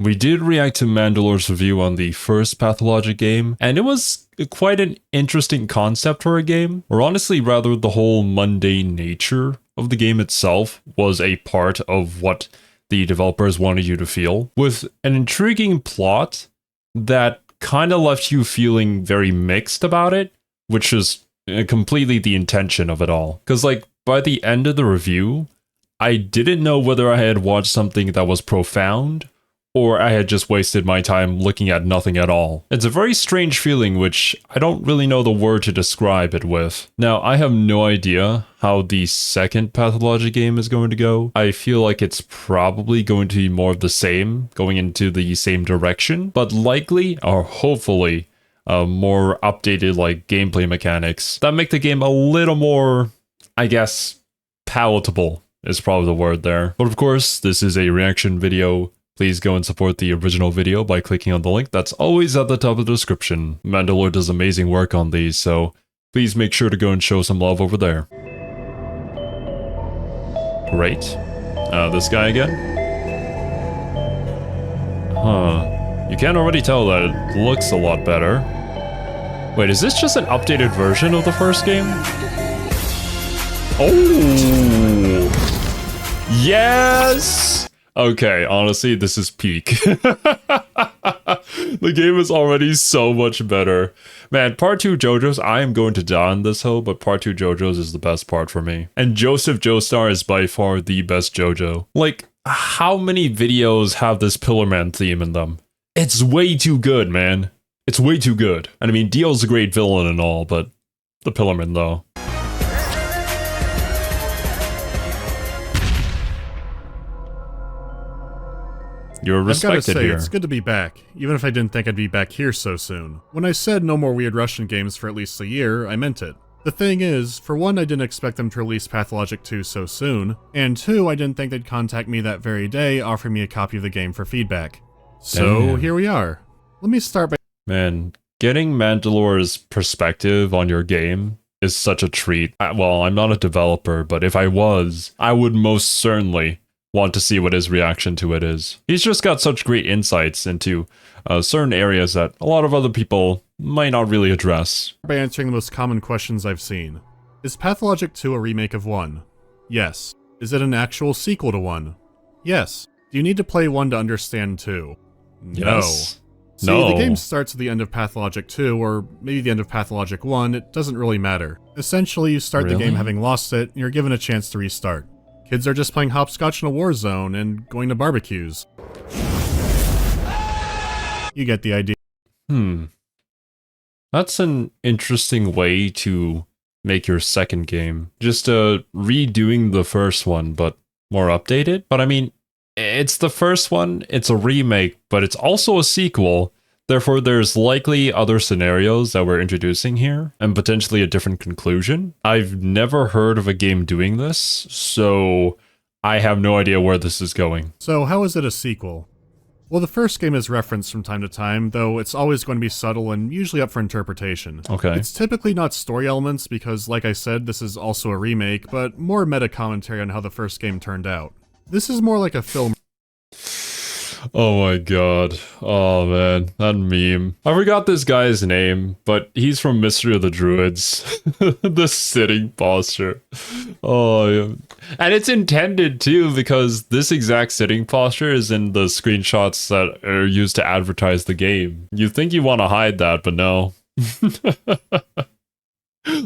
We did react to Mandalore's review on the first Pathologic game, and it was quite an interesting concept for a game, or honestly rather the whole mundane nature of the game itself was a part of what the developers wanted you to feel, with an intriguing plot that kind of left you feeling very mixed about it, which is completely the intention of it all. Because like by the end of the review, I didn't know whether I had watched something that was profound or I had just wasted my time looking at nothing at all. It's a very strange feeling which I don't really know the word to describe it with. Now, I have no idea how the second Pathologic game is going to go. I feel like it's probably going to be more of the same, going into the same direction, but likely, or hopefully, more updated like gameplay mechanics that make the game a little more, I guess, palatable is probably the word there. But of course, this is a reaction video. Please go and support the original video by clicking on the link that's always at the top of the description. Mandalore does amazing work on these, so please make sure to go and show some love over there. Great. This guy again? Huh. You can already tell that it looks a lot better. Wait, is this just an updated version of the first game? Oh! Yes! Okay, honestly, this is peak. The game is already so much better. Man, part 2 JoJo's, I am going to die on this hill, but part 2 JoJo's is the best part for me. And Joseph Joestar is by far the best JoJo. Like, how many videos have this Pillar Man theme in them? It's way too good, man. It's way too good. And I mean, Dio's a great villain and all, but the Pillar Man, though. You're respected. I've gotta say, here. it's good to be back, even if I didn't think I'd be back here so soon. When I said no more weird Russian games for at least a year, I meant it. The thing is, for one, I didn't expect them to release Pathologic 2 so soon, and two, I didn't think they'd contact me that very day offering me a copy of the game for feedback. So here we are. Let me start by— Man, getting Mandalore's perspective on your game is such a treat. Well, I'm not a developer, but if I was, I would most certainly want to see what his reaction to it is. He's just got such great insights into certain areas that a lot of other people might not really address. By answering the most common questions I've seen. Is Pathologic 2 a remake of 1? Yes. Is it an actual sequel to 1? Yes. Do you need to play 1 to understand 2? Yes. No. See, the game starts at the end of Pathologic 2, or maybe the end of Pathologic 1, it doesn't really matter. Essentially, you start the game having lost it, and you're given a chance to restart. Kids are just playing hopscotch in a war zone and going to barbecues. You get the idea. That's an interesting way to make your second game. Just redoing the first one, but more updated. But I mean, it's the first one, it's a remake, but it's also a sequel. Therefore, there's likely other scenarios that we're introducing here, and potentially a different conclusion. I've never heard of a game doing this, so I have no idea where this is going. So how is it a sequel? Well, the first game is referenced from time to time, though it's always going to be subtle and usually up for interpretation. Okay. It's typically not story elements because, like I said, this is also a remake, but more meta commentary on how the first game turned out. This is more like a film. Oh my god. Oh man, that meme. I forgot this guy's name, but he's from Mystery of the Druids. The sitting posture. Oh yeah. And it's intended too, because this exact sitting posture is in the screenshots that are used to advertise the game. You think you want to hide that, but no.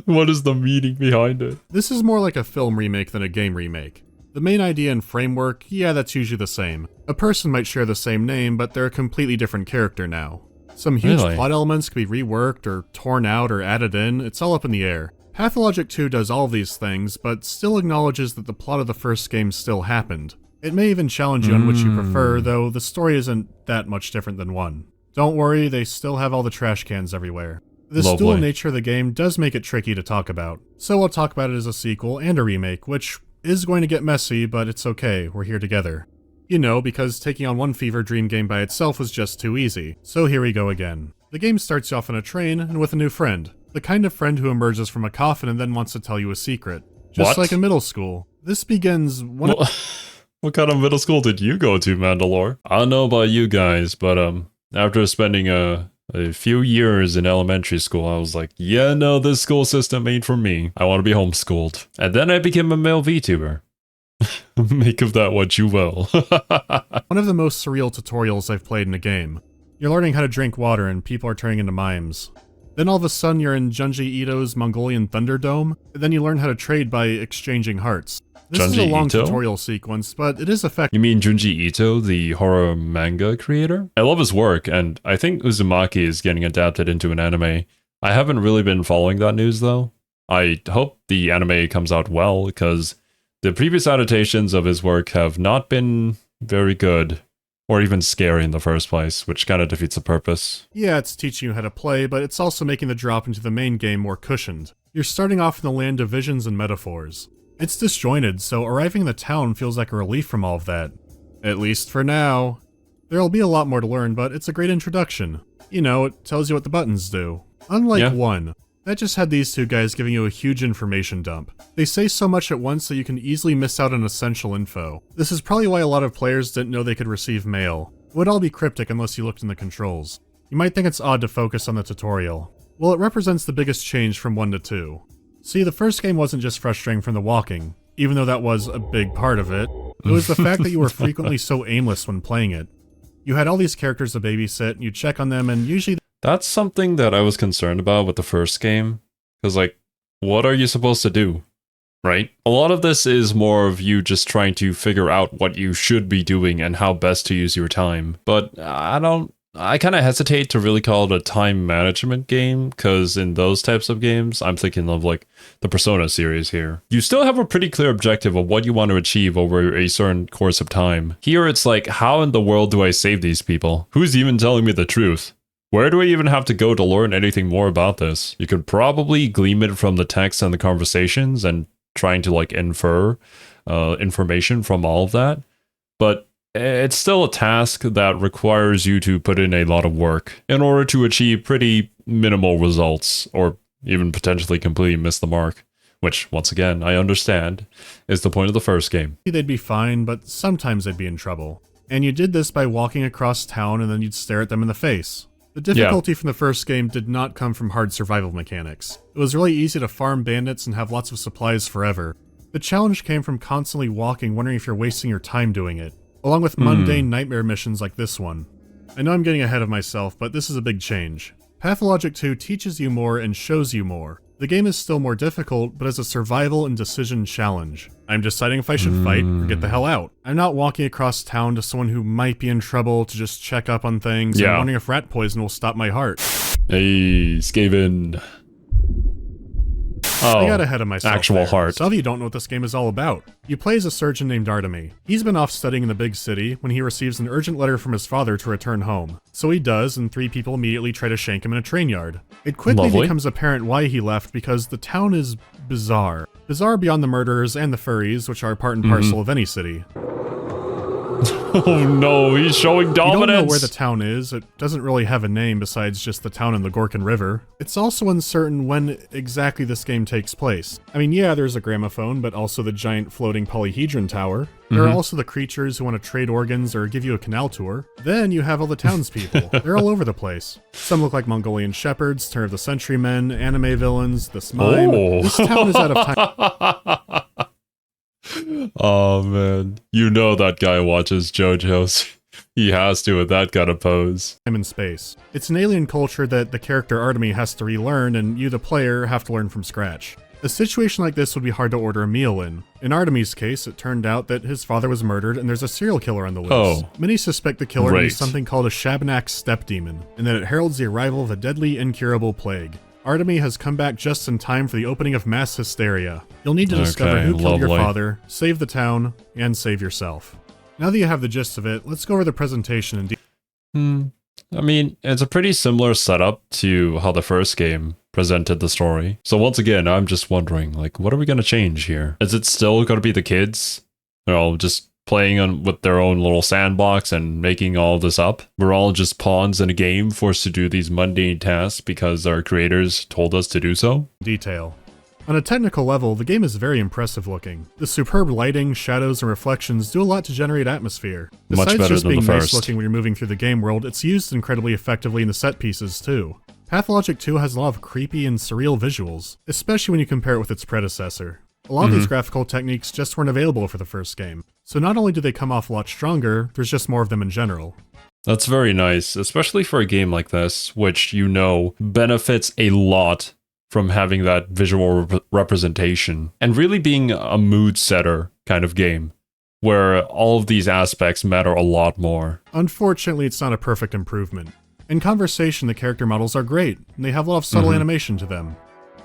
What is the meaning behind it? This is more like a film remake than a game remake. The main idea and framework, yeah, that's usually the same. A person might share the same name, but they're a completely different character now. Some huge plot elements can be reworked or torn out or added in, it's all up in the air. Pathologic 2 does all these things, but still acknowledges that the plot of the first game still happened. It may even challenge you on which you prefer, though the story isn't that much different than 1. Don't worry, they still have all the trash cans everywhere. This dual nature of the game does make it tricky to talk about, so I'll talk about it as a sequel and a remake, which is going to get messy, but it's okay, we're here together. You know, because taking on one fever dream game by itself was just too easy. So here we go again. The game starts you off on a train and with a new friend. The kind of friend who emerges from a coffin and then wants to tell you a secret. Just like in middle school. This begins What kind of middle school did you go to, Mandalore? I don't know about you guys, but after spending a few years in elementary school, I was like, yeah, no, this school system ain't for me. I want to be homeschooled. And then I became a male VTuber. Make of that what you will. One of the most surreal tutorials I've played in a game. You're learning how to drink water and people are turning into mimes. Then all of a sudden you're in Junji Ito's Mongolian Thunderdome, and then you learn how to trade by exchanging hearts. This is a long tutorial sequence, but it is effective. You mean Junji Ito, the horror manga creator? I love his work, and I think Uzumaki is getting adapted into an anime. I haven't really been following that news though. I hope the anime comes out well, because the previous adaptations of his work have not been very good, or even scary in the first place, which kind of defeats the purpose. Yeah, it's teaching you how to play, but it's also making the drop into the main game more cushioned. You're starting off in the land of visions and metaphors. It's disjointed, so arriving in the town feels like a relief from all of that. At least for now. There'll be a lot more to learn, but it's a great introduction. You know, it tells you what the buttons do. Unlike 1, that just had these two guys giving you a huge information dump. They say so much at once that you can easily miss out on essential info. This is probably why a lot of players didn't know they could receive mail. It would all be cryptic unless you looked in the controls. You might think it's odd to focus on the tutorial. Well, it represents the biggest change from 1 to 2. See, the first game wasn't just frustrating from the walking, even though that was a big part of it. It was the fact that you were frequently so aimless when playing it. You had all these characters to babysit, and you'd check on them, and usually... That's something that I was concerned about with the first game. Because, like, what are you supposed to do? Right? A lot of this is more of you just trying to figure out what you should be doing and how best to use your time. But I kind of hesitate to really call it a time management game, because in those types of games, I'm thinking of like the Persona series here. You still have a pretty clear objective of what you want to achieve over a certain course of time. Here it's like, how in the world do I save these people? Who's even telling me the truth? Where do I even have to go to learn anything more about this? You could probably glean it from the text and the conversations and trying to like infer information from all of that. But it's still a task that requires you to put in a lot of work in order to achieve pretty minimal results, or even potentially completely miss the mark, which, once again, I understand, is the point of the first game. They'd be fine, but sometimes they'd be in trouble. And you did this by walking across town and then you'd stare at them in the face. The difficulty from the first game did not come from hard survival mechanics. It was really easy to farm bandits and have lots of supplies forever. The challenge came from constantly walking, wondering if you're wasting your time doing it, along with mundane nightmare missions like this one. I know I'm getting ahead of myself, but this is a big change. Pathologic 2 teaches you more and shows you more. The game is still more difficult, but as a survival and decision challenge. I'm deciding if I should fight or get the hell out. I'm not walking across town to someone who might be in trouble to just check up on things and wondering if rat poison will stop my heart. Hey, Skaven. Oh, I got ahead of myself. Actual heart. Some of you don't know what this game is all about. You play as a surgeon named Artemy. He's been off studying in the big city when he receives an urgent letter from his father to return home. So he does, and 3 people immediately try to shank him in a train yard. It quickly becomes apparent why he left, because the town is bizarre. Bizarre beyond the murderers and the furries, which are part and parcel of any city. Oh no, he's showing dominance! You don't know where the town is. It doesn't really have a name besides just the town and the Gorkin River. It's also uncertain when exactly this game takes place. I mean, yeah, there's a gramophone, but also the giant floating polyhedron tower. There are also the creatures who want to trade organs or give you a canal tour. Then you have all the townspeople. They're all over the place. Some look like Mongolian shepherds, Turn of the Century men, anime villains, this mime. This town is out of time. Oh man, you know that guy watches JoJo's. He has to with that kind of pose. Time and space. It's an alien culture that the character Artemy has to relearn, and you, the player, have to learn from scratch. A situation like this would be hard to order a meal in. In Artemy's case, it turned out that his father was murdered and there's a serial killer on the loose. Many suspect the killer to be something called a Shabnak step demon, and that it heralds the arrival of a deadly, incurable plague. Artemy has come back just in time for the opening of mass hysteria. You'll need to discover who killed your father, save the town, and save yourself. Now that you have the gist of it, let's go over the presentation in detail. I mean, it's a pretty similar setup to how the first game presented the story. So once again, I'm just wondering, like, what are we going to change here? Is it still going to be the kids? They're all just playing with their own little sandbox and making all this up? We're all just pawns in a game forced to do these mundane tasks because our creators told us to do so? Detail. On a technical level, the game is very impressive looking. The superb lighting, shadows, and reflections do a lot to generate atmosphere. Much Besides better just than the being nice first. looking when you're moving through the game world, it's used incredibly effectively in the set pieces too. Pathologic 2 has a lot of creepy and surreal visuals, especially when you compare it with its predecessor. A lot of these graphical techniques just weren't available for the first game, so not only do they come off a lot stronger, there's just more of them in general. That's very nice, especially for a game like this, which you know benefits a lot from having that visual representation and really being a mood setter kind of game where all of these aspects matter a lot more. Unfortunately, it's not a perfect improvement. In conversation, the character models are great, and they have a lot of subtle animation to them.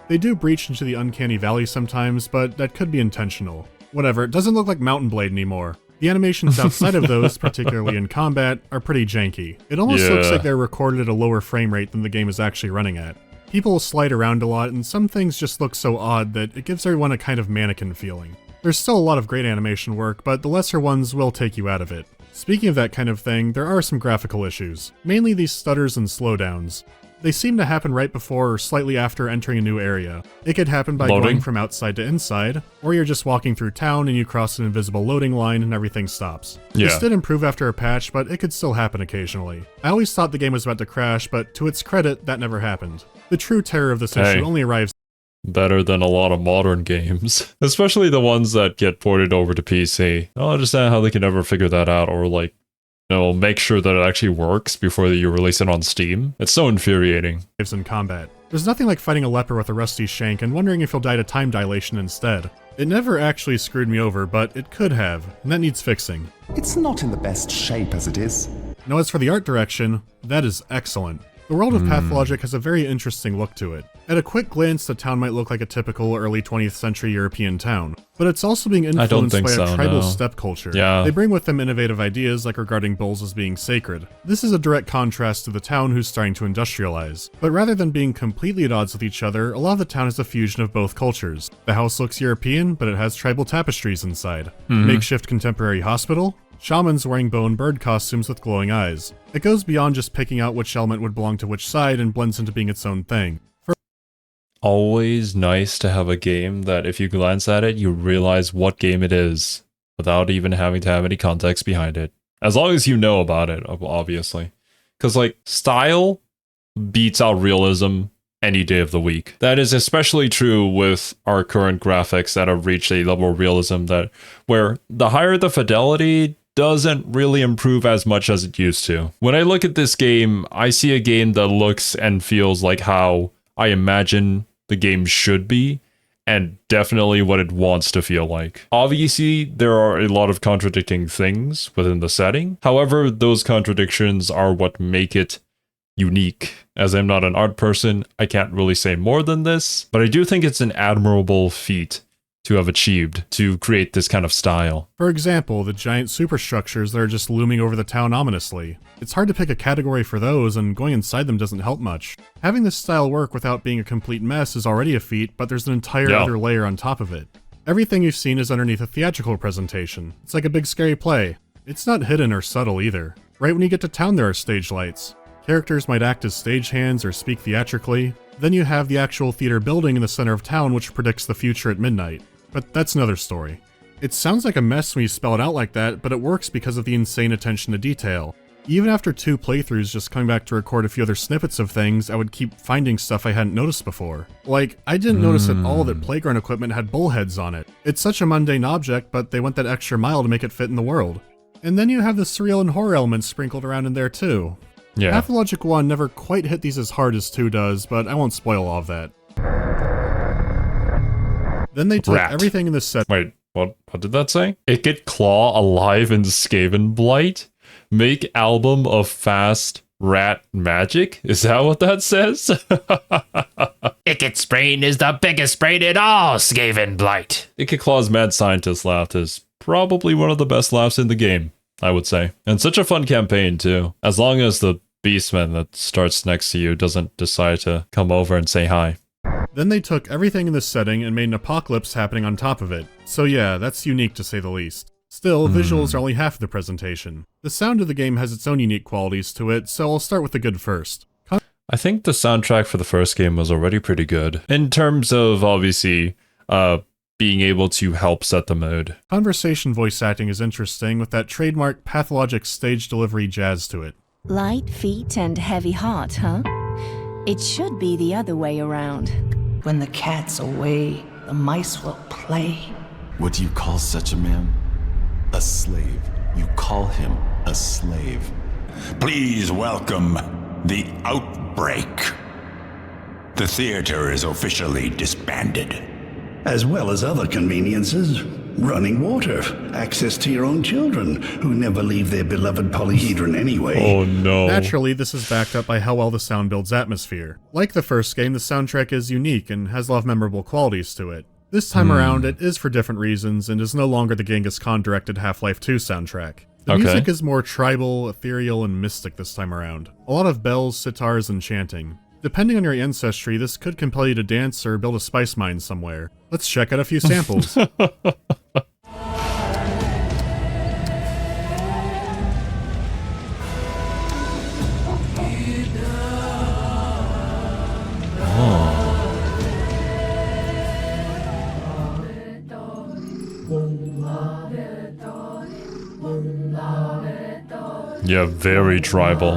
They do breach into the uncanny valley sometimes, but that could be intentional. Whatever, it doesn't look like Mountain Blade anymore. The animations outside of those, particularly in combat, are pretty janky. It almost looks like they're recorded at a lower frame rate than the game is actually running at. People slide around a lot, and some things just look so odd that it gives everyone a kind of mannequin feeling. There's still a lot of great animation work, but the lesser ones will take you out of it. Speaking of that kind of thing, there are some graphical issues, mainly these stutters and slowdowns. They seem to happen right before or slightly after entering a new area. It could happen by going from outside to inside, or you're just walking through town and you cross an invisible loading line and everything stops. This did improve after a patch, but it could still happen occasionally. I always thought the game was about to crash, but to its credit, that never happened. The true terror of this issue only arrives better than a lot of modern games, especially the ones that get ported over to PC. I don't understand how they can never figure that out or like, you know, make sure that it actually works before you release it on Steam. It's so infuriating. In combat. There's nothing like fighting a leper with a rusty shank and wondering if he'll die to time dilation instead. It never actually screwed me over, but it could have, and that needs fixing. It's not in the best shape as it is. Now as for the art direction, that is excellent. The world of Pathologic has a very interesting look to it. At a quick glance, the town might look like a typical early 20th century European town, but it's also being influenced by a tribal steppe culture. They bring with them innovative ideas like regarding bulls as being sacred. This is a direct contrast to the town who's starting to industrialize. But rather than being completely at odds with each other, a lot of the town is a fusion of both cultures. The house looks European, but it has tribal tapestries inside. Makeshift contemporary hospital, shamans wearing bow and bird costumes with glowing eyes. It goes beyond just picking out which element would belong to which side and blends into being its own thing. Always nice to have a game that if you glance at it, you realize what game it is without even having to have any context behind it. As long as you know about it, obviously. Because like, style beats out realism any day of the week. That is especially true with our current graphics that have reached a level of realism that where the higher the fidelity doesn't really improve as much as it used to. When I look at this game, I see a game that looks and feels like how I imagine the game should be, and definitely what it wants to feel like. Obviously, there are a lot of contradicting things within the setting. However, those contradictions are what make it unique. As I'm not an art person, I can't really say more than this, but I do think it's an admirable feat to have achieved to create this kind of style. For example, the giant superstructures that are just looming over the town ominously. It's hard to pick a category for those, and going inside them doesn't help much. Having this style work without being a complete mess is already a feat, but there's an entire other layer on top of it. Everything you've seen is underneath a theatrical presentation. It's like a big scary play. It's not hidden or subtle either. Right when you get to town there are stage lights. Characters might act as stagehands or speak theatrically. Then you have the actual theater building in the center of town which predicts the future at midnight. But that's another story. It sounds like a mess when you spell it out like that, but it works because of the insane attention to detail. Even after 2 playthroughs just coming back to record a few other snippets of things, I would keep finding stuff I hadn't noticed before. Like, I didn't notice at all that playground equipment had bullheads on it. It's such a mundane object, but they went that extra mile to make it fit in the world. And then you have the surreal and horror elements sprinkled around in there too. Pathologic 1 never quite hit these as hard as 2 does, but I won't spoil all of that. Then they took everything in the set. Wait, what did that say? It get claw alive in Skaven Blight? Make album of fast rat magic? Is that what that says? Icket's brain is the biggest brain in all Skaven Blight. Icket Claw's mad scientist laugh is probably one of the best laughs in the game, I would say. And such a fun campaign too. As long as the beastman that starts next to you doesn't decide to come over and say hi. Then they took everything in this setting and made an apocalypse happening on top of it. So yeah, that's unique to say the least. Still, visuals are only half of the presentation. The sound of the game has its own unique qualities to it, so I'll start with the good first. I think the soundtrack for the first game was already pretty good in terms of obviously being able to help set the mood. Conversation voice acting is interesting with that trademark Pathologic stage delivery jazz to it. Light feet and heavy heart, huh? It should be the other way around. When the cat's away, the mice will play. What do you call such a man? A slave. You call him a slave. Please welcome the outbreak. The theater is officially disbanded. As well as other conveniences. Running water, access to your own children, who never leave their beloved polyhedron anyway. Oh no. Naturally, this is backed up by how well the sound builds atmosphere. Like the first game, the soundtrack is unique and has a lot of memorable qualities to it. This time around, it is for different reasons and is no longer the Genghis Khan-directed Half-Life 2 soundtrack. The music is more tribal, ethereal, and mystic this time around. A lot of bells, sitars, and chanting. Depending on your ancestry, this could compel you to dance or build a spice mine somewhere. Let's check out a few samples. Yeah, very tribal.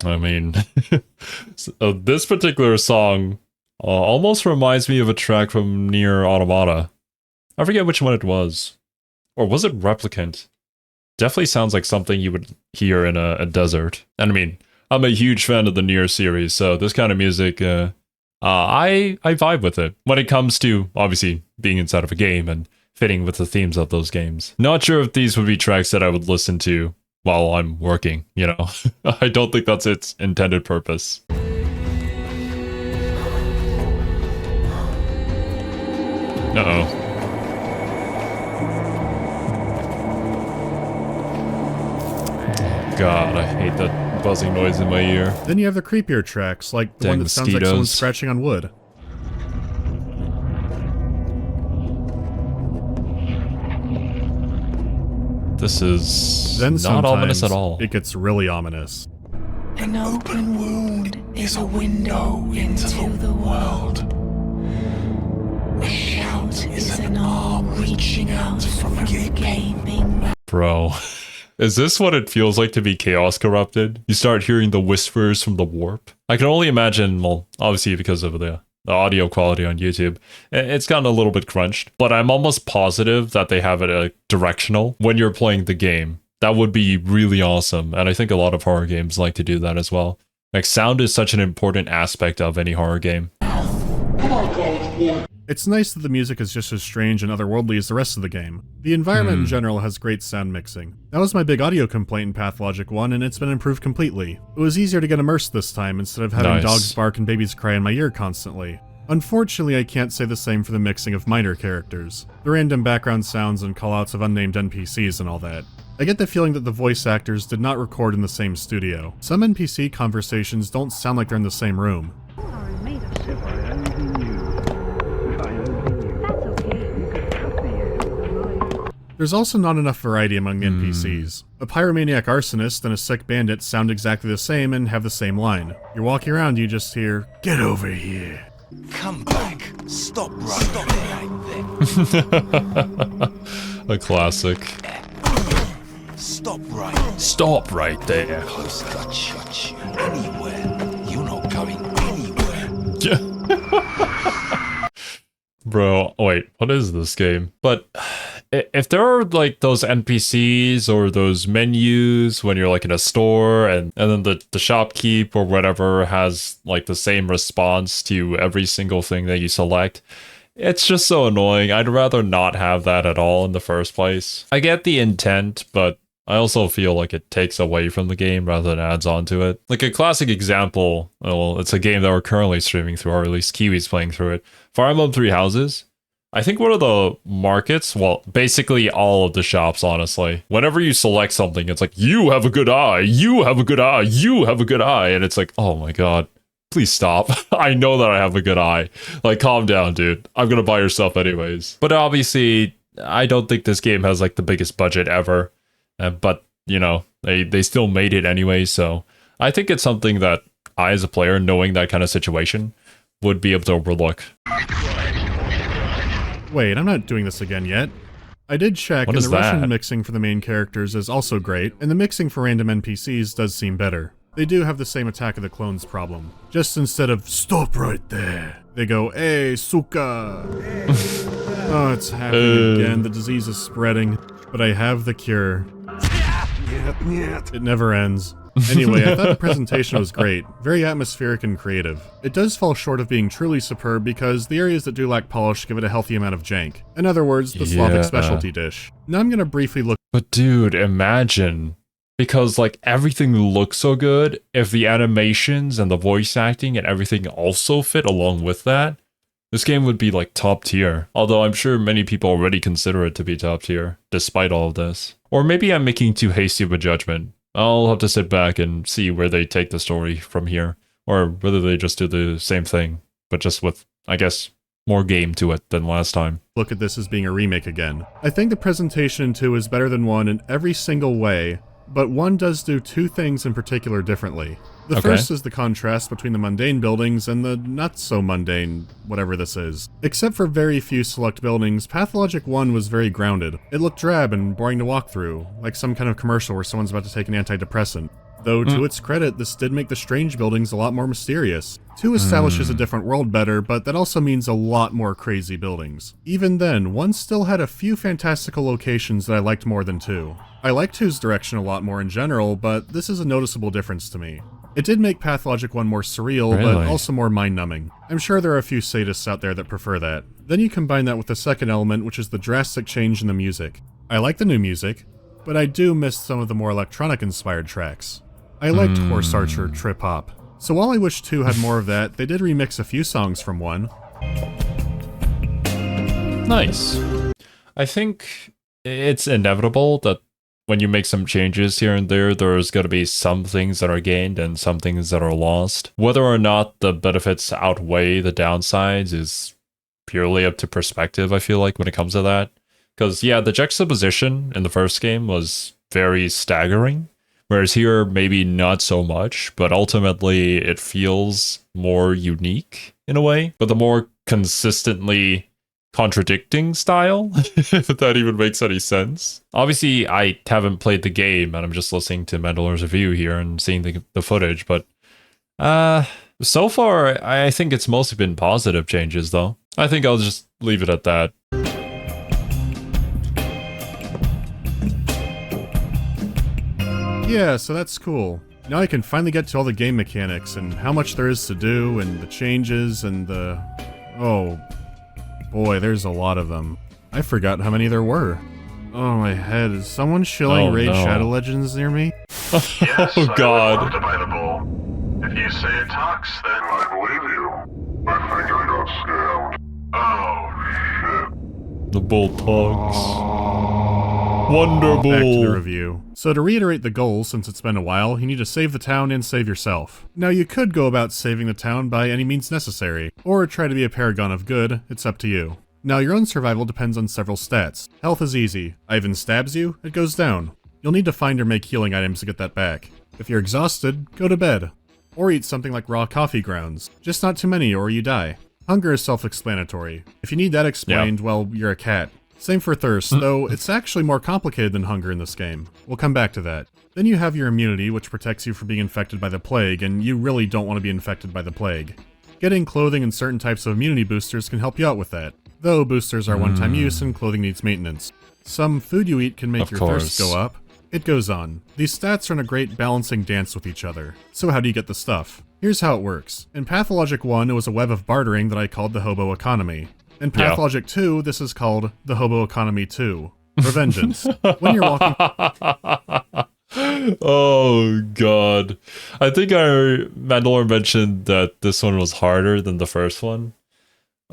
I mean, so this particular song almost reminds me of a track from Nier Automata. I forget which one it was. Or was it Replicant? Definitely sounds like something you would hear in a desert. And I mean, I'm a huge fan of the Nier series, so this kind of music, I vibe with it when it comes to, obviously, being inside of a game and fitting with the themes of those games. Not sure if these would be tracks that I would listen to while I'm working, you know. I don't think that's its intended purpose. Uh-oh. God, I hate that buzzing noise in my ear. Then you have the creepier tracks, like the one that sounds like someone scratching on wood. This is then not ominous at all. It gets really ominous. An open wound is a window into the world. A shout is an arm reaching out from a gaping. Bro. Is this what it feels like to be chaos corrupted? You start hearing the whispers from the warp. I can only imagine, well, obviously because of the audio quality on YouTube, it's gotten a little bit crunched, but I'm almost positive that they have it directional when you're playing the game. That would be really awesome, and I think a lot of horror games like to do that as well. Like, sound is such an important aspect of any horror game. It's nice that the music is just as strange and otherworldly as the rest of the game. The environment in general has great sound mixing. That was my big audio complaint in Pathologic 1, and it's been improved completely. It was easier to get immersed this time instead of having dogs bark and babies cry in my ear constantly. Unfortunately, I can't say the same for the mixing of minor characters. The random background sounds and callouts of unnamed NPCs and all that. I get the feeling that the voice actors did not record in the same studio. Some NPC conversations don't sound like they're in the same room. There's also not enough variety among the NPCs. A pyromaniac arsonist and a sick bandit sound exactly the same and have the same line. You're walking around, you just hear, "Get over here." Come back. Stop right there. A classic. Stop right. Stop right there. Close that shut you anywhere. You're not going anywhere. Yeah. Bro, wait, what is this game? But if there are like those NPCs or those menus when you're like in a store and then the shopkeep or whatever has like the same response to every single thing that you select, it's just so annoying. I'd rather not have that at all in the first place. I get the intent, but I also feel like it takes away from the game rather than adds on to it. Like a classic example, well, it's a game that we're currently streaming through, or at least Kiwi's playing through it. Fire Emblem Three Houses. I think one of the markets, well, basically all of the shops, honestly, whenever you select something, it's like, you have a good eye, you have a good eye, you have a good eye. And it's like, oh my God, Please stop. I know that I have a good eye. Like, calm down, dude. I'm gonna buy your stuff anyways. But obviously, I don't think this game has like the biggest budget ever. But, you know, they still made it anyway, so I think it's something that I, as a player, knowing that kind of situation, would be able to overlook. Wait, I'm not doing this again yet. I did check, and the Russian mixing for the main characters is also great, and the mixing for random NPCs does seem better. They do have the same Attack of the Clones problem. Just instead of, stop right there, they go, hey, suka. Oh, it's happening again, the disease is spreading, but I have the cure. It never ends. Anyway, I thought the presentation was great, very atmospheric and creative. It does fall short of being truly superb because the areas that do lack polish give it a healthy amount of jank. In other words, the Slavic specialty dish. Now I'm gonna briefly look— But dude, imagine, because like everything looks so good, if the animations and the voice acting and everything also fit along with that, this game would be like top tier. Although I'm sure many people already consider it to be top tier, despite all of this. Or maybe I'm making too hasty of a judgment. I'll have to sit back and see where they take the story from here. Or whether they just do the same thing, but just with, I guess, more game to it than last time. Look at this as being a remake again. I think the presentation in 2 is better than 1 in every single way, but 1 does do 2 things in particular differently. The first is the contrast between the mundane buildings and the not-so-mundane, whatever this is. Except for very few select buildings, Pathologic 1 was very grounded. It looked drab and boring to walk through, like some kind of commercial where someone's about to take an antidepressant. Though, to its credit, this did make the strange buildings a lot more mysterious. 2 establishes a different world better, but that also means a lot more crazy buildings. Even then, 1 still had a few fantastical locations that I liked more than 2. I like 2's direction a lot more in general, but this is a noticeable difference to me. It did make Pathologic 1 more surreal, but also more mind-numbing. I'm sure there are a few sadists out there that prefer that. Then you combine that with the second element, which is the drastic change in the music. I like the new music, but I do miss some of the more electronic-inspired tracks. I liked Horse Archer trip-hop. So while I wish 2 had more of that, they did remix a few songs from 1. Nice. I think it's inevitable that when you make some changes here and there, there's going to be some things that are gained and some things that are lost. Whether or not the benefits outweigh the downsides is purely up to perspective, I feel like, when it comes to that. Because, yeah, the juxtaposition in the first game was very staggering, whereas here, maybe not so much, but ultimately it feels more unique in a way. But the more consistently contradicting style, if that even makes any sense. Obviously, I haven't played the game, and I'm just listening to Mandalore's review here and seeing the footage, but so far, I think it's mostly been positive changes, though. I think I'll just leave it at that. Yeah, so that's cool. Now I can finally get to all the game mechanics and how much there is to do and the changes and the... Oh, boy, there's a lot of them. I forgot how many there were. Oh, my head. Is someone shilling Raid Shadow Legends near me? Oh, God. If you say it talks, then I believe you. I think I got scammed. Oh, shit. The bull talks. Wonderful. Back to the review. So to reiterate the goals, since it's been a while, you need to save the town and save yourself. Now you could go about saving the town by any means necessary, or try to be a paragon of good, it's up to you. Now your own survival depends on several stats. Health is easy. Ivan stabs you, it goes down. You'll need to find or make healing items to get that back. If you're exhausted, go to bed. Or eat something like raw coffee grounds. Just not too many or you die. Hunger is self-explanatory. If you need that explained, well, you're a cat. Same for thirst, though it's actually more complicated than hunger in this game. We'll come back to that. Then you have your immunity, which protects you from being infected by the plague, and you really don't want to be infected by the plague. Getting clothing and certain types of immunity boosters can help you out with that, though boosters are one-time use and clothing needs maintenance. Some food you eat can make your thirst go up. It goes on. These stats are in a great balancing dance with each other. So how do you get the stuff? Here's how it works. In Pathologic 1, it was a web of bartering that I called the Hobo Economy. In Pathologic 2, this is called the Hobo Economy 2. Revengeance. When you're walking... Oh, God. I think Mandalore mentioned that this one was harder than the first one.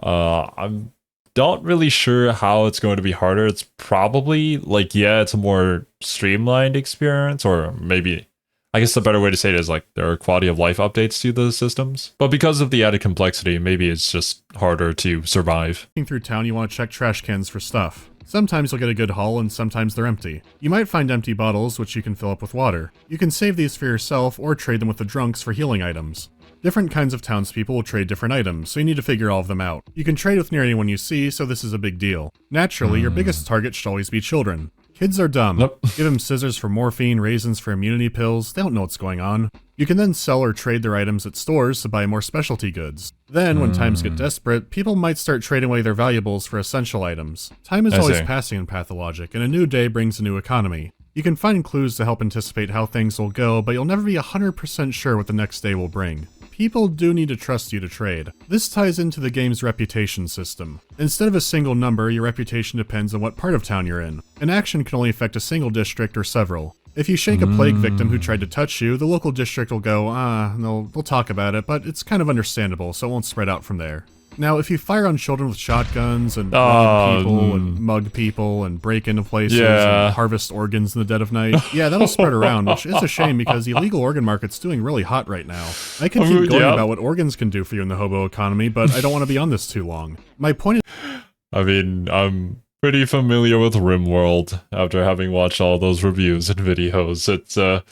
I'm not really sure how it's going to be harder. It's probably, like, yeah, it's a more streamlined experience, or maybe I guess the better way to say it is like there are quality of life updates to the systems. But because of the added complexity, maybe it's just harder to survive. Through town, you want to check trash cans for stuff. Sometimes you'll get a good haul and sometimes they're empty. You might find empty bottles which you can fill up with water. You can save these for yourself or trade them with the drunks for healing items. Different kinds of townspeople will trade different items, so you need to figure all of them out. You can trade with near anyone you see, so this is a big deal. Naturally, your biggest target should always be children. Kids are dumb. Nope. Give them scissors for morphine, raisins for immunity pills, they don't know what's going on. You can then sell or trade their items at stores to buy more specialty goods. Then, when times get desperate, people might start trading away their valuables for essential items. Time is always passing in Pathologic, and a new day brings a new economy. You can find clues to help anticipate how things will go, but you'll never be 100% sure what the next day will bring. People do need to trust you to trade. This ties into the game's reputation system. Instead of a single number, your reputation depends on what part of town you're in. An action can only affect a single district or several. If you shake a plague victim who tried to touch you, the local district will go, they'll talk about it, but it's kind of understandable, so it won't spread out from there. Now, if you fire on children with shotguns and rob people and mug people and break into places and harvest organs in the dead of night, that'll spread around, which is a shame because the illegal organ market's doing really hot right now. I could keep going about what organs can do for you in the hobo economy, but I don't want to be on this too long. My point is... I mean, I'm pretty familiar with RimWorld after having watched all those reviews and videos.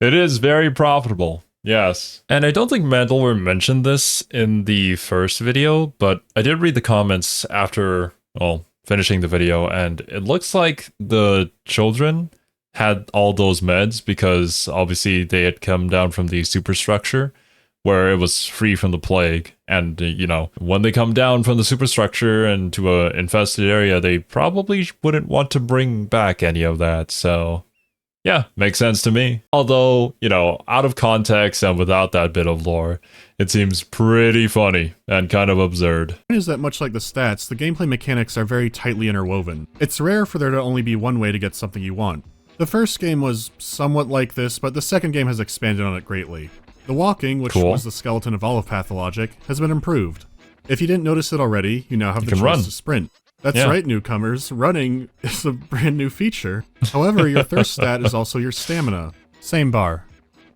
It is very profitable. Yes. And I don't think Mandalore mentioned this in the first video, but I did read the comments after, finishing the video, and it looks like the children had all those meds because obviously they had come down from the superstructure where it was free from the plague. And, when they come down from the superstructure and to a infested area, they probably wouldn't want to bring back any of that, so... yeah, makes sense to me. Although, out of context and without that bit of lore, it seems pretty funny and kind of absurd. The point is that much like the stats, the gameplay mechanics are very tightly interwoven. It's rare for there to only be one way to get something you want. The first game was somewhat like this, but the second game has expanded on it greatly. The walking, which was the skeleton of all of Pathologic, has been improved. If you didn't notice it already, you now have the choice to sprint. That's right, newcomers. Running is a brand new feature. However, your thirst stat is also your stamina. Same bar.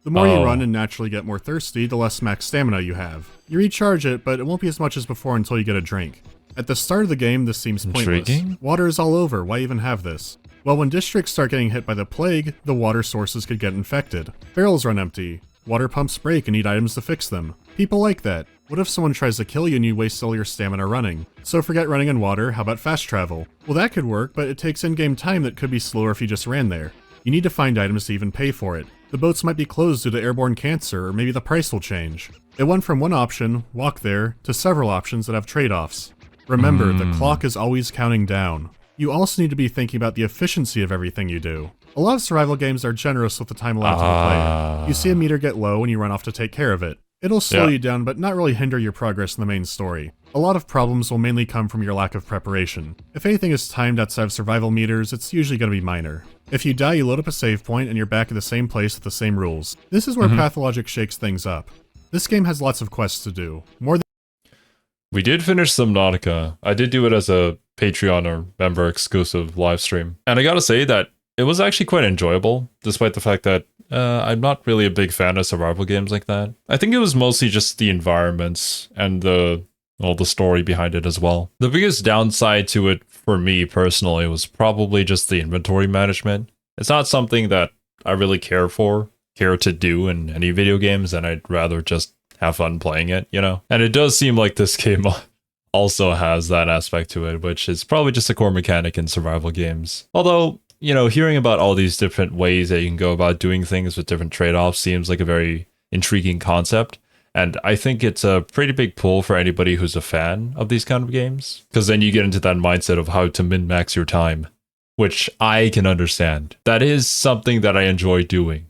The more you run and naturally get more thirsty, the less max stamina you have. You recharge it, but it won't be as much as before until you get a drink. At the start of the game, this seems pointless. Water is all over, why even have this? Well, when districts start getting hit by the plague, the water sources could get infected. Barrels run empty. Water pumps break and need items to fix them. People like that. What if someone tries to kill you and you waste all your stamina running? So forget running on water, how about fast travel? Well, that could work, but it takes in-game time that could be slower if you just ran there. You need to find items to even pay for it. The boats might be closed due to airborne cancer, or maybe the price will change. It went from one option, walk there, to several options that have trade-offs. Remember, the clock is always counting down. You also need to be thinking about the efficiency of everything you do. A lot of survival games are generous with the time allowed to the player. You see a meter get low and you run off to take care of it. It'll slow you down, but not really hinder your progress in the main story. A lot of problems will mainly come from your lack of preparation. If anything is timed outside of survival meters, it's usually going to be minor. If you die, you load up a save point and you're back at the same place with the same rules. This is where Pathologic shakes things up. This game has lots of quests to do. More than we did finish Subnautica. I did do it as a Patreon or member exclusive live stream. And I gotta say that it was actually quite enjoyable, despite the fact that I'm not really a big fan of survival games like that. I think it was mostly just the environments and the story behind it as well. The biggest downside to it for me personally was probably just the inventory management. It's not something that I really care to do in any video games, and I'd rather just have fun playing it, And it does seem like this game also has that aspect to it, which is probably just a core mechanic in survival games. Although, hearing about all these different ways that you can go about doing things with different trade-offs seems like a very intriguing concept. And I think it's a pretty big pull for anybody who's a fan of these kind of games. Because then you get into that mindset of how to min-max your time, which I can understand. That is something that I enjoy doing,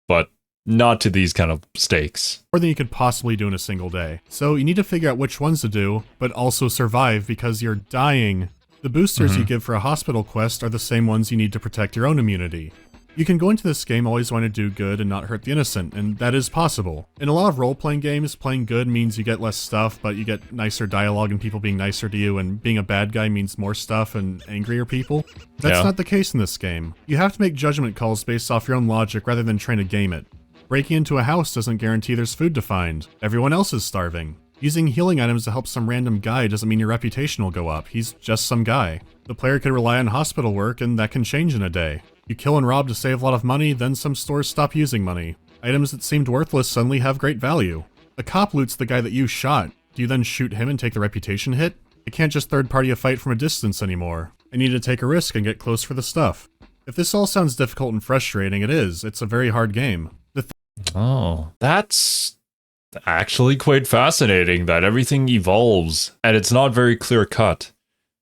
but not to these kind of stakes. More than you could possibly do in a single day. So you need to figure out which ones to do, but also survive because you're dying. The boosters you give for a hospital quest are the same ones you need to protect your own immunity. You can go into this game always wanting to do good and not hurt the innocent, and that is possible. In a lot of role-playing games, playing good means you get less stuff, but you get nicer dialogue and people being nicer to you, and being a bad guy means more stuff and angrier people. That's not the case in this game. You have to make judgment calls based off your own logic rather than trying to game it. Breaking into a house doesn't guarantee there's food to find. Everyone else is starving. Using healing items to help some random guy doesn't mean your reputation will go up. He's just some guy. The player could rely on hospital work, and that can change in a day. You kill and rob to save a lot of money, then some stores stop using money. Items that seemed worthless suddenly have great value. A cop loots the guy that you shot. Do you then shoot him and take the reputation hit? I can't just third-party a fight from a distance anymore. I need to take a risk and get close for the stuff. If this all sounds difficult and frustrating, it is. It's a very hard game. Oh, that's actually quite fascinating that everything evolves and it's not very clear cut.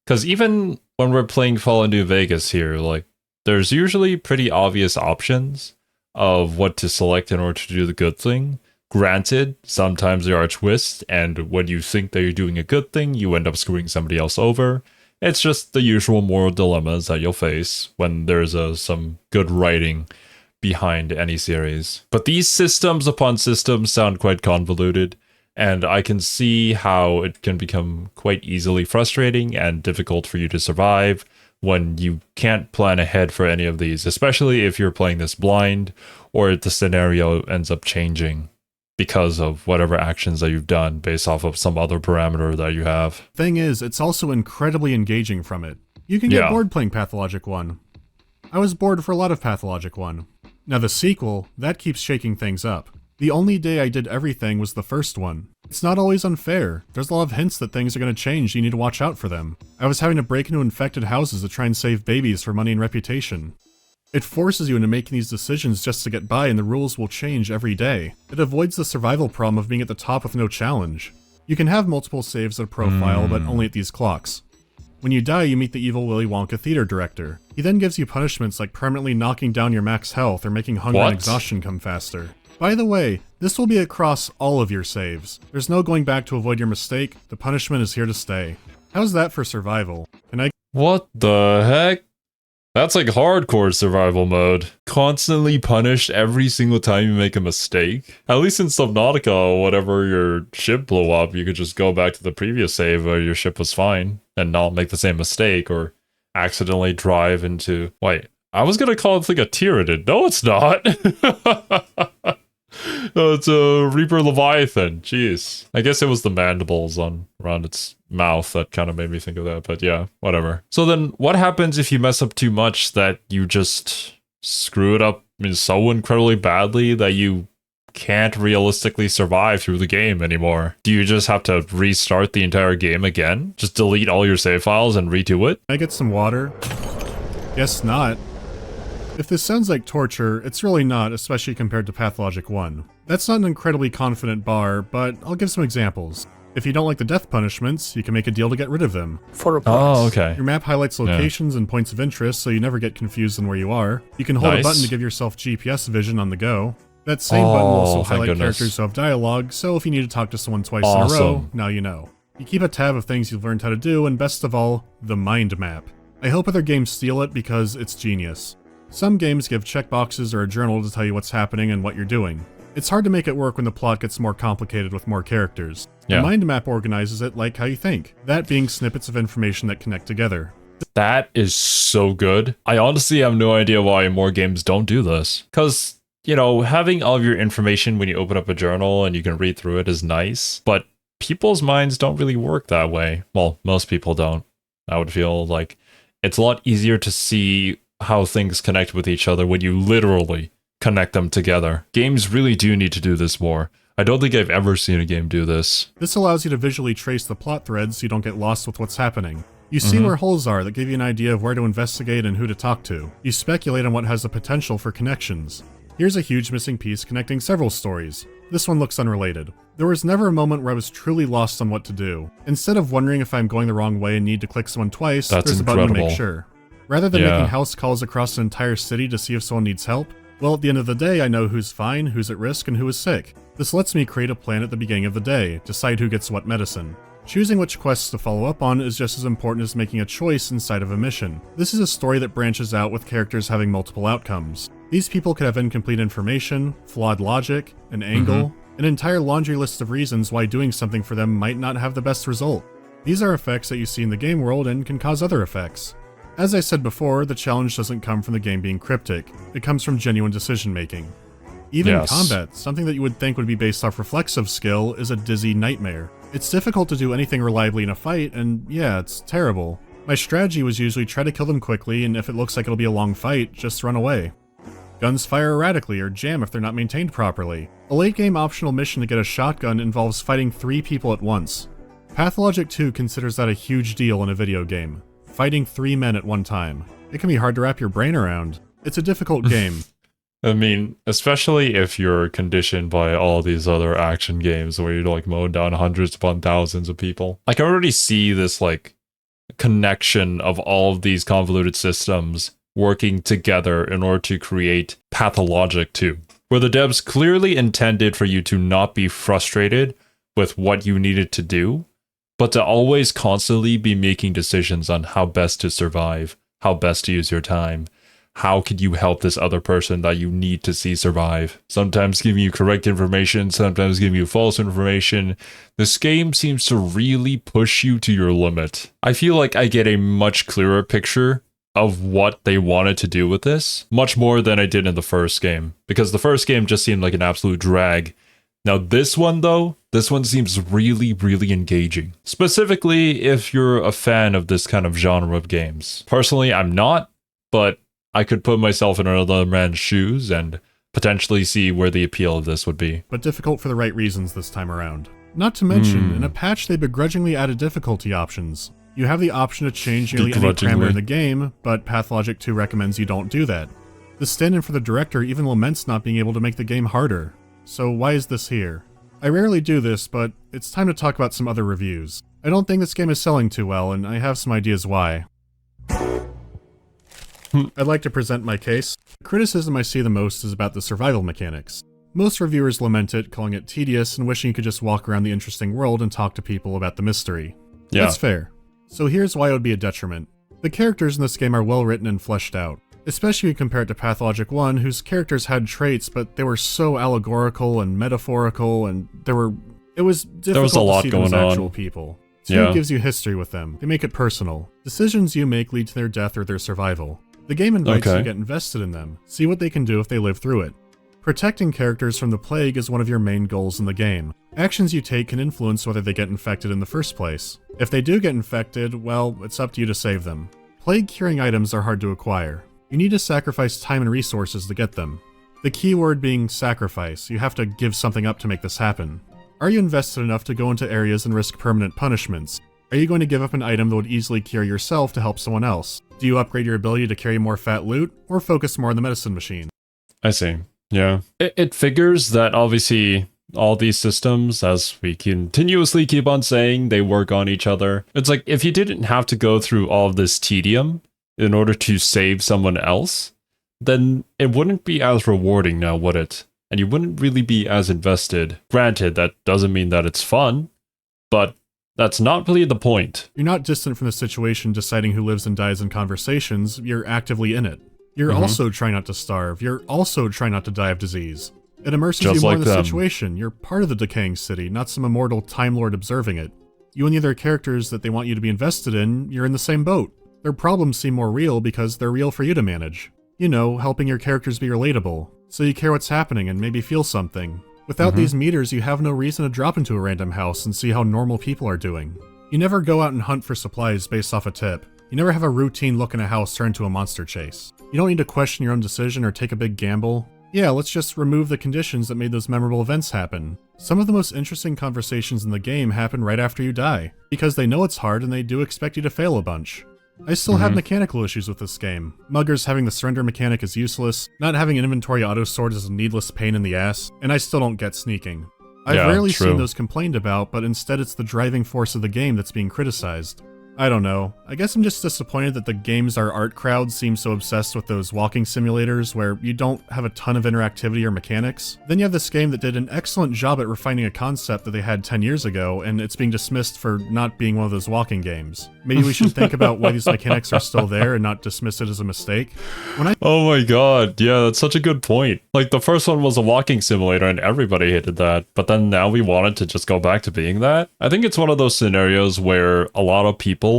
Because even when we're playing Fallout New Vegas here, like, there's usually pretty obvious options of what to select in order to do the good thing. Granted, sometimes there are twists, and when you think that you're doing a good thing, you end up screwing somebody else over. It's just the usual moral dilemmas that you'll face when there's some good writing behind any series. But these systems upon systems sound quite convoluted, and I can see how it can become quite easily frustrating and difficult for you to survive when you can't plan ahead for any of these, especially if you're playing this blind or if the scenario ends up changing because of whatever actions that you've done based off of some other parameter that you have. Thing is, it's also incredibly engaging from it. You can get bored playing Pathologic 1. I was bored for a lot of Pathologic 1. Now the sequel, that keeps shaking things up. The only day I did everything was the first one. It's not always unfair. There's a lot of hints that things are going to change, you need to watch out for them. I was having to break into infected houses to try and save babies for money and reputation. It forces you into making these decisions just to get by, and the rules will change every day. It avoids the survival problem of being at the top with no challenge. You can have multiple saves at a profile, but only at these clocks. When you die, you meet the evil Willy Wonka theater director. He then gives you punishments like permanently knocking down your max health or making hunger and exhaustion come faster. By the way, this will be across all of your saves. There's no going back to avoid your mistake, the punishment is here to stay. How's that for survival? What the heck? That's like hardcore survival mode. Constantly punished every single time you make a mistake. At least in Subnautica, whatever your ship blew up, you could just go back to the previous save where your ship was fine and not make the same mistake or accidentally drive into... Wait, I was gonna call it like a Tyranid. No, it's not. It's a Reaper Leviathan. Jeez. I guess it was the mandibles around its mouth that kind of made me think of that, but yeah, whatever. So then what happens if you mess up too much that you just screw it up so incredibly badly that you can't realistically survive through the game anymore? Do you just have to restart the entire game again? Just delete all your save files and redo it? Can I get some water? Guess not. If this sounds like torture, it's really not, especially compared to Pathologic 1. That's not an incredibly confident bar, but I'll give some examples. If you don't like the death punishments, you can make a deal to get rid of them. For a price. Oh, okay. Your map highlights locations and points of interest so you never get confused on where you are. You can hold a button to give yourself GPS vision on the go. That same button will also highlight characters who have dialogue, so if you need to talk to someone twice in a row, now you know. You keep a tab of things you've learned how to do, and best of all, the mind map. I hope other games steal it because it's genius. Some games give checkboxes or a journal to tell you what's happening and what you're doing. It's hard to make it work when the plot gets more complicated with more characters. The mind map organizes it like how you think, that being snippets of information that connect together. That is so good. I honestly have no idea why more games don't do this. Because, you know, having all of your information when you open up a journal and you can read through it is nice, but people's minds don't really work that way. Well, most people don't. I would feel like it's a lot easier to see how things connect with each other when you literally connect them together. Games really do need to do this more. I don't think I've ever seen a game do this. This allows you to visually trace the plot threads so you don't get lost with what's happening. You see where holes are that give you an idea of where to investigate and who to talk to. You speculate on what has the potential for connections. Here's a huge missing piece connecting several stories. This one looks unrelated. There was never a moment where I was truly lost on what to do. Instead of wondering if I'm going the wrong way and need to click someone twice, there's a button to make sure. Rather than making house calls across an entire city to see if someone needs help, well, at the end of the day, I know who's fine, who's at risk, and who is sick. This lets me create a plan at the beginning of the day, decide who gets what medicine. Choosing which quests to follow up on is just as important as making a choice inside of a mission. This is a story that branches out with characters having multiple outcomes. These people could have incomplete information, flawed logic, an angle, an entire laundry list of reasons why doing something for them might not have the best result. These are effects that you see in the game world and can cause other effects. As I said before, the challenge doesn't come from the game being cryptic, it comes from genuine decision making. Even combat, something that you would think would be based off reflexive skill, is a dizzy nightmare. It's difficult to do anything reliably in a fight, and yeah, it's terrible. My strategy was usually try to kill them quickly, and if it looks like it'll be a long fight, just run away. Guns fire erratically or jam if they're not maintained properly. A late game optional mission to get a shotgun involves fighting 3 people at once. Pathologic 2 considers that a huge deal in a video game. Fighting 3 men at one time. It can be hard to wrap your brain around. It's a difficult game. I mean, especially if you're conditioned by all these other action games where you're like mowing down hundreds upon thousands of people. I can already see this like connection of all of these convoluted systems working together in order to create Pathologic 2, where the devs clearly intended for you to not be frustrated with what you needed to do, but to always constantly be making decisions on how best to survive, how best to use your time. How could you help this other person that you need to see survive? Sometimes giving you correct information, sometimes giving you false information. This game seems to really push you to your limit. I feel like I get a much clearer picture of what they wanted to do with this, much more than I did in the first game, because the first game just seemed like an absolute drag. Now this one though, this one seems really, really engaging. Specifically if you're a fan of this kind of genre of games. Personally, I'm not, but I could put myself in another man's shoes and potentially see where the appeal of this would be. But difficult for the right reasons this time around. Not to mention, in a patch they begrudgingly added difficulty options. You have the option to change nearly any parameter in the game, but Pathologic 2 recommends you don't do that. The stand-in for the director even laments not being able to make the game harder. So why is this here? I rarely do this, but it's time to talk about some other reviews. I don't think this game is selling too well, and I have some ideas why. I'd like to present my case. The criticism I see the most is about the survival mechanics. Most reviewers lament it, calling it tedious and wishing you could just walk around the interesting world and talk to people about the mystery. Yeah. That's fair. So here's why it would be a detriment. The characters in this game are well written and fleshed out, especially compared to Pathologic 1, whose characters had traits, but they were so allegorical and metaphorical, and it was difficult to see them as actual people. 2 gives you history with them. They make it personal. Decisions you make lead to their death or their survival. The game invites you to get invested in them, see what they can do if they live through it. Protecting characters from the plague is one of your main goals in the game. Actions you take can influence whether they get infected in the first place. If they do get infected, well, it's up to you to save them. Plague-curing items are hard to acquire. You need to sacrifice time and resources to get them. The key word being sacrifice. You have to give something up to make this happen. Are you invested enough to go into areas and risk permanent punishments? Are you going to give up an item that would easily cure yourself to help someone else? Do you upgrade your ability to carry more fat loot, or focus more on the medicine machine? I see. Yeah. It figures that obviously all these systems, as we continuously keep on saying, they work on each other. It's like, if you didn't have to go through all of this tedium in order to save someone else, then it wouldn't be as rewarding now, would it? And you wouldn't really be as invested. Granted, that doesn't mean that it's fun, but that's not really the point. You're not distant from the situation deciding who lives and dies in conversations, you're actively in it. You're also trying not to starve, you're also trying not to die of disease. It immerses you more in the situation, you're part of the decaying city, not some immortal Time Lord observing it. You and the other characters that they want you to be invested in, you're in the same boat. Their problems seem more real because they're real for you to manage. You know, helping your characters be relatable, so you care what's happening and maybe feel something. Without these meters, you have no reason to drop into a random house and see how normal people are doing. You never go out and hunt for supplies based off a tip. You never have a routine look in a house turn into a monster chase. You don't need to question your own decision or take a big gamble. Yeah, let's just remove the conditions that made those memorable events happen. Some of the most interesting conversations in the game happen right after you die, because they know it's hard and they do expect you to fail a bunch. I still have mechanical issues with this game. Muggers having the surrender mechanic is useless, not having an inventory auto-sort is a needless pain in the ass, and I still don't get sneaking. I've rarely seen those complained about, but instead it's the driving force of the game that's being criticized. I don't know. I guess I'm just disappointed that the games our art crowd seems so obsessed with those walking simulators where you don't have a ton of interactivity or mechanics. Then you have this game that did an excellent job at refining a concept that they had 10 years ago, and it's being dismissed for not being one of those walking games. Maybe we should think about why these mechanics are still there and not dismiss it as a mistake. Oh my god, yeah, that's such a good point. Like, the first one was a walking simulator and everybody hated that, but then now we wanted to just go back to being that. I think it's one of those scenarios where a lot of people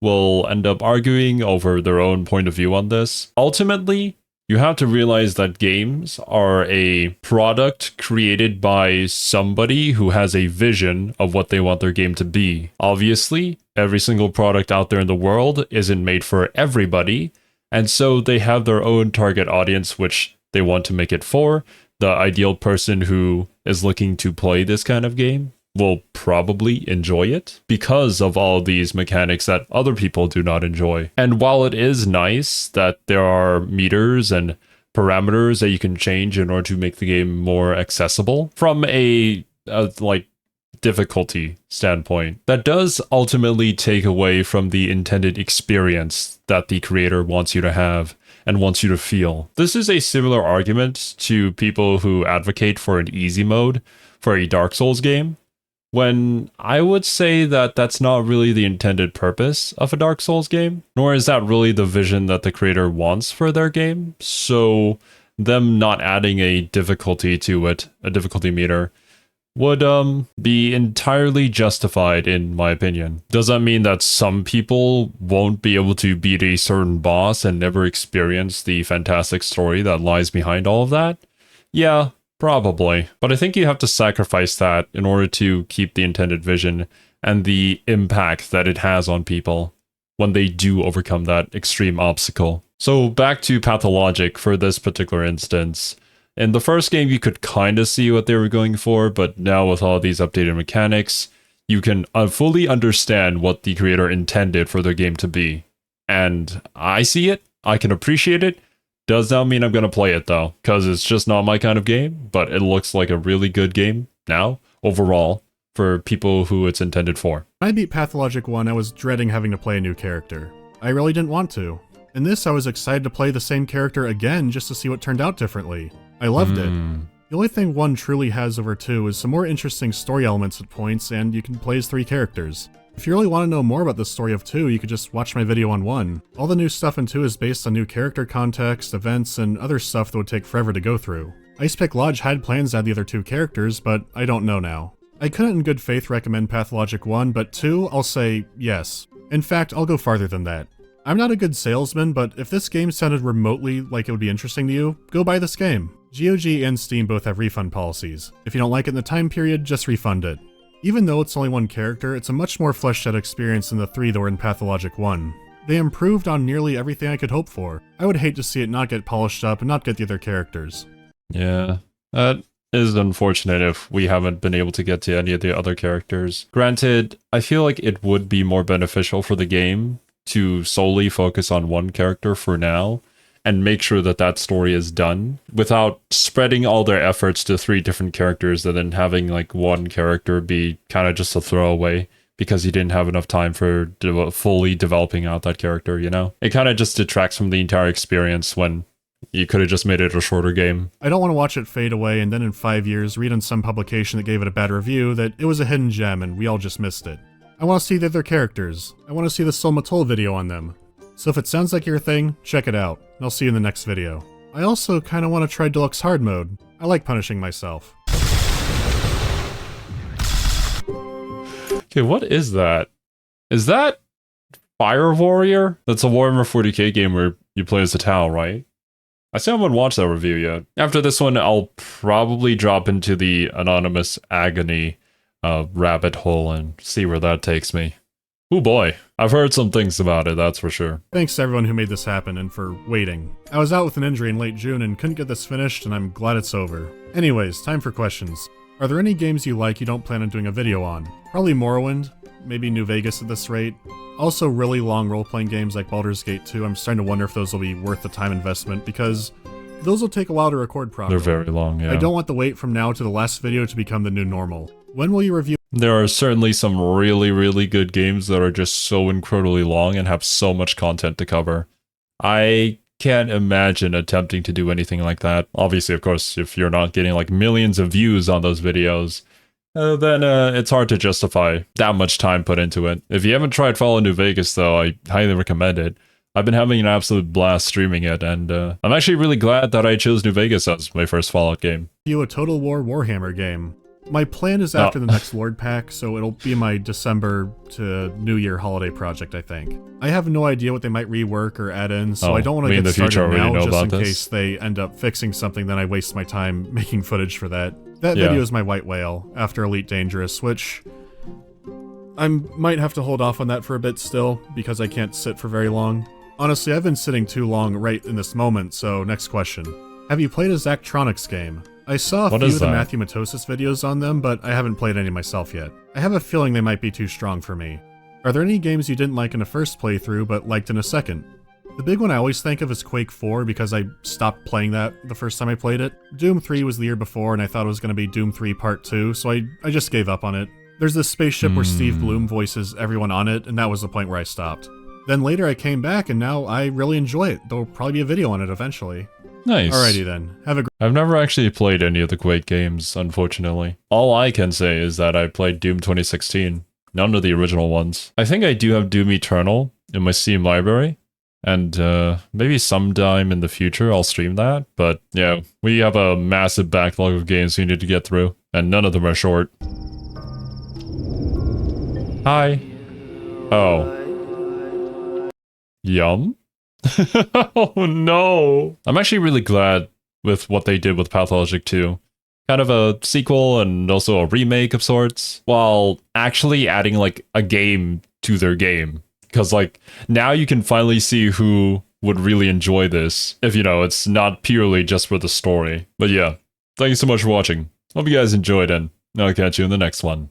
will end up arguing over their own point of view on this. Ultimately, You have to realize that games are a product created by somebody who has a vision of what they want their game to be. Obviously, every single product out there in the world isn't made for everybody, and so they have their own target audience which they want to make it for. The ideal person who is looking to play this kind of game will probably enjoy it because of all these mechanics that other people do not enjoy. And while it is nice that there are meters and parameters that you can change in order to make the game more accessible from a like difficulty standpoint, that does ultimately take away from the intended experience that the creator wants you to have and wants you to feel. This is a similar argument to people who advocate for an easy mode for a Dark Souls game, when I would say that that's not really the intended purpose of a Dark Souls game, nor is that really the vision that the creator wants for their game. So them not adding a difficulty to it, a difficulty meter, would be entirely justified in my opinion. Does that mean that some people won't be able to beat a certain boss and never experience the fantastic story that lies behind all of that? Yeah, probably. But I think you have to sacrifice that in order to keep the intended vision and the impact that it has on people when they do overcome that extreme obstacle. So back to Pathologic for this particular instance. In the first game, you could kind of see what they were going for, but now with all these updated mechanics, you can fully understand what the creator intended for their game to be. And I see it, I can appreciate it. Does not mean I'm going to play it though, because it's just not my kind of game, but it looks like a really good game now, overall, for people who it's intended for. When I beat Pathologic 1, I was dreading having to play a new character. I really didn't want to. In this, I was excited to play the same character again just to see what turned out differently. I loved it. The only thing 1 truly has over 2 is some more interesting story elements at points, and you can play as 3 characters. If you really want to know more about the story of 2, you could just watch my video on 1. All the new stuff in 2 is based on new character context, events, and other stuff that would take forever to go through. Icepick Lodge had plans to add the other 2 characters, but I don't know now. I couldn't in good faith recommend Pathologic 1, but 2, I'll say yes. In fact, I'll go farther than that. I'm not a good salesman, but if this game sounded remotely like it would be interesting to you, go buy this game. GOG and Steam both have refund policies. If you don't like it in the time period, just refund it. Even though it's only 1 character, it's a much more fleshed out experience than the 3 that were in Pathologic 1. They improved on nearly everything I could hope for. I would hate to see it not get polished up and not get the other characters. Yeah, that is unfortunate if we haven't been able to get to any of the other characters. Granted, I feel like it would be more beneficial for the game to solely focus on 1 character for now, and make sure that that story is done without spreading all their efforts to 3 different characters and then having like 1 character be kind of just a throwaway because you didn't have enough time for fully developing out that character, you know? It kind of just detracts from the entire experience when you could have just made it a shorter game. I don't want to watch it fade away and then in 5 years read on some publication that gave it a bad review that it was a hidden gem and we all just missed it. I want to see the other characters. I want to see the Soul Matol video on them. So if it sounds like your thing, check it out, and I'll see you in the next video. I also kinda want to try Deluxe Hard Mode. I like punishing myself. Okay, what is that? Is that Fire Warrior? That's a Warhammer 40k game where you play as a Tau, right? I still haven't watched that review yet. After this one, I'll probably drop into the Anonymous Agony rabbit hole and see where that takes me. Oh boy, I've heard some things about it, that's for sure. Thanks to everyone who made this happen and for waiting. I was out with an injury in late June and couldn't get this finished, and I'm glad it's over. Anyways, time for questions. Are there any games you like you don't plan on doing a video on? Probably Morrowind, maybe New Vegas at this rate. Also really long role-playing games like Baldur's Gate 2, I'm starting to wonder if those will be worth the time investment, because those will take a while to record properly. They're very long, yeah. I don't want the wait from now to the last video to become the new normal. When will you review? There are certainly some really, really good games that are just so incredibly long and have so much content to cover. I can't imagine attempting to do anything like that. Obviously, of course, if you're not getting like millions of views on those videos, then it's hard to justify that much time put into it. If you haven't tried Fallout New Vegas, though, I highly recommend it. I've been having an absolute blast streaming it, and I'm actually really glad that I chose New Vegas as my first Fallout game. A Total War Warhammer game. My plan is after the next Lord Pack, so it'll be my December to New Year holiday project, I think. I have no idea what they might rework or add in, so I don't want to get started now just in case they end up fixing something, then I waste my time making footage for that. That video is my White Whale, after Elite Dangerous, which I might have to hold off on that for a bit still, because I can't sit for very long. Honestly, I've been sitting too long right in this moment, so next question. Have you played a Zachtronics game? I saw a few of the Matthew Matosis videos on them, but I haven't played any myself yet. I have a feeling they might be too strong for me. Are there any games you didn't like in a first playthrough, but liked in a second? The big one I always think of is Quake 4, because I stopped playing that the first time I played it. Doom 3 was the year before, and I thought it was going to be Doom 3 Part 2, so I just gave up on it. There's this spaceship where Steve Bloom voices everyone on it, and that was the point where I stopped. Then later I came back, and now I really enjoy it. There'll probably be a video on it eventually. Nice. Alrighty then. Have a great— I've never actually played any of the Quake games, unfortunately. All I can say is that I played Doom 2016, none of the original ones. I think I do have Doom Eternal in my Steam library, and maybe sometime in the future I'll stream that, but yeah, we have a massive backlog of games we need to get through, and none of them are short. Hi. Oh. Yum? Oh no. I'm actually really glad with what they did with Pathologic 2. Kind of a sequel and also a remake of sorts, while actually adding like a game to their game. Because like now you can finally see who would really enjoy this if, you know, it's not purely just for the story. But yeah, thank you so much for watching. Hope you guys enjoyed, and I'll catch you in the next one.